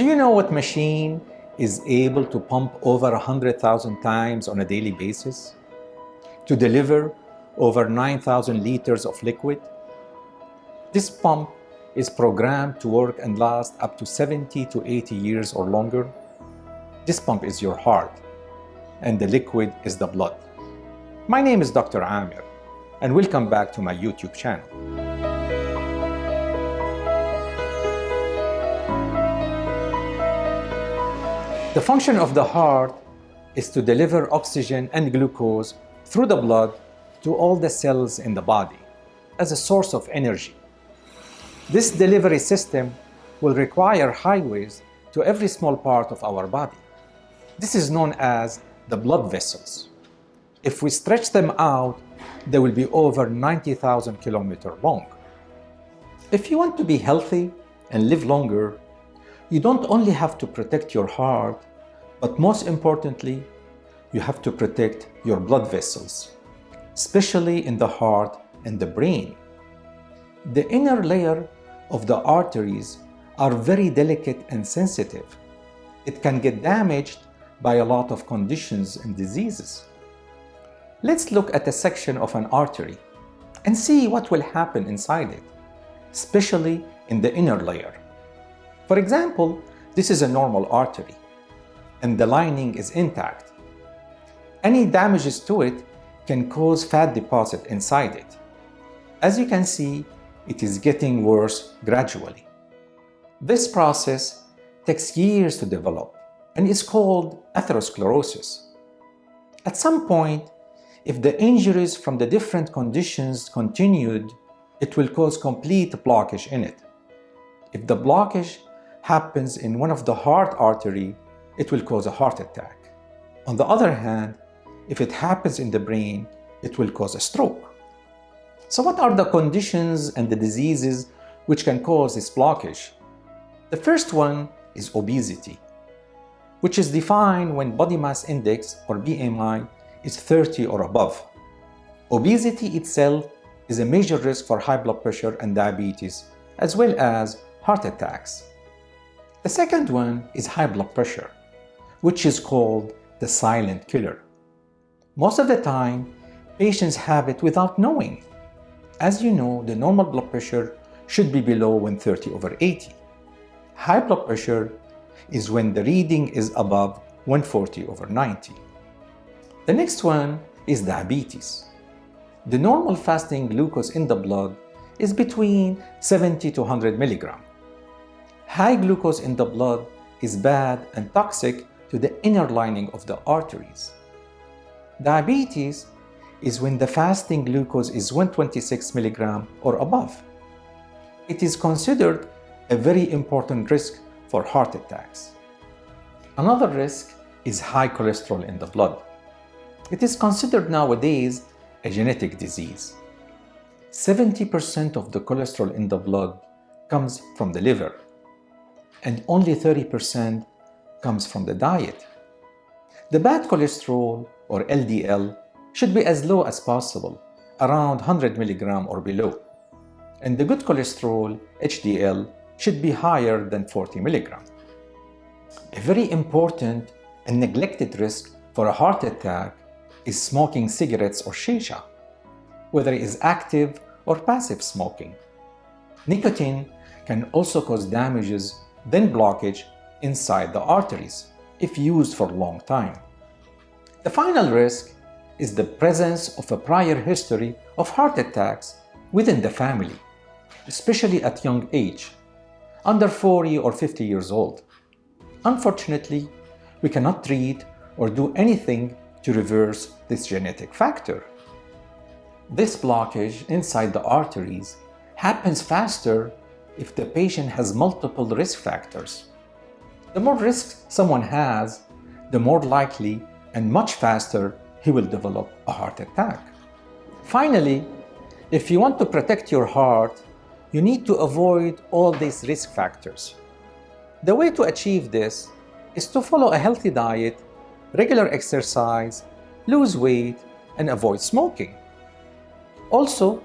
Do you know what machine is able to pump over 100,000 times on a daily basis? To deliver over 9,000 liters of liquid? This pump is programmed to work and last up to 70 to 80 years or longer. This pump is your heart, and the liquid is the blood. My name is Dr. Amir, and welcome back to my YouTube channel. The function of the heart is to deliver oxygen and glucose through the blood to all the cells in the body as a source of energy. This delivery system will require highways to every small part of our body. This is known as the blood vessels. If we stretch them out, they will be over 90,000 kilometers long. If you want to be healthy and live longer, you don't only have to protect your heart, but most importantly, you have to protect your blood vessels, especially in the heart and the brain. The inner layer of the arteries are very delicate and sensitive. It can get damaged by a lot of conditions and diseases. Let's look at a section of an artery and see what will happen inside it, especially in the inner layer. For example, this is a normal artery, and the lining is intact. Any damages to it can cause fat deposit inside it. As you can see, it is getting worse gradually. This process takes years to develop and is called atherosclerosis. At some point, if the injuries from the different conditions continued, it will cause complete blockage in it. If the blockage happens in one of the heart artery, it will cause a heart attack. On the other hand, if it happens in the brain, it will cause a stroke. So what are the conditions and the diseases which can cause this blockage? The first one is obesity, which is defined when body mass index or BMI is 30 or above. Obesity itself is a major risk for high blood pressure and diabetes, as well as heart attacks. The second one is high blood pressure, which is called the silent killer. Most of the time, patients have it without knowing. As you know, the normal blood pressure should be below 130/80. High blood pressure is when the reading is above 140/90. The next one is diabetes. The normal fasting glucose in the blood is between 70 to 100 milligrams. High glucose in the blood is bad and toxic to the inner lining of the arteries. Diabetes is when the fasting glucose is 126 milligrams or above. It is considered a very important risk for heart attacks. Another risk is high cholesterol in the blood. It is considered nowadays a genetic disease. 70% of the cholesterol in the blood comes from the liver, and only 30% comes from the diet. The bad cholesterol, or LDL, should be as low as possible, around 100 milligrams or below. And the good cholesterol, HDL, should be higher than 40 milligrams. A very important and neglected risk for a heart attack is smoking cigarettes or shisha, whether it is active or passive smoking. Nicotine can also cause damages, then blockage inside the arteries if used for a long time. The final risk is the presence of a prior history of heart attacks within the family, especially at young age, under 40 or 50 years old. Unfortunately, we cannot treat or do anything to reverse this genetic factor. This blockage inside the arteries happens faster if the patient has multiple risk factors. The more risks someone has, the more likely and much faster he will develop a heart attack. Finally, if you want to protect your heart, you need to avoid all these risk factors. The way to achieve this is to follow a healthy diet, regular exercise, lose weight, and avoid smoking. Also,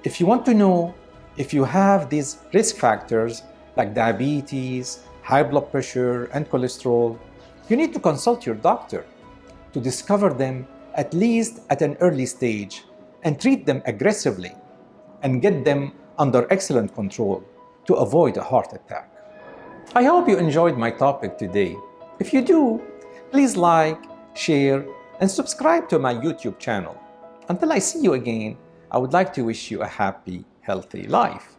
if you want to know if you have these risk factors like diabetes, high blood pressure, and cholesterol, you need to consult your doctor to discover them at least at an early stage and treat them aggressively and get them under excellent control to avoid a heart attack. I hope you enjoyed my topic today. If you do, please like, share, and subscribe to my YouTube channel. Until I see you again, I would like to wish you a happy, healthy life.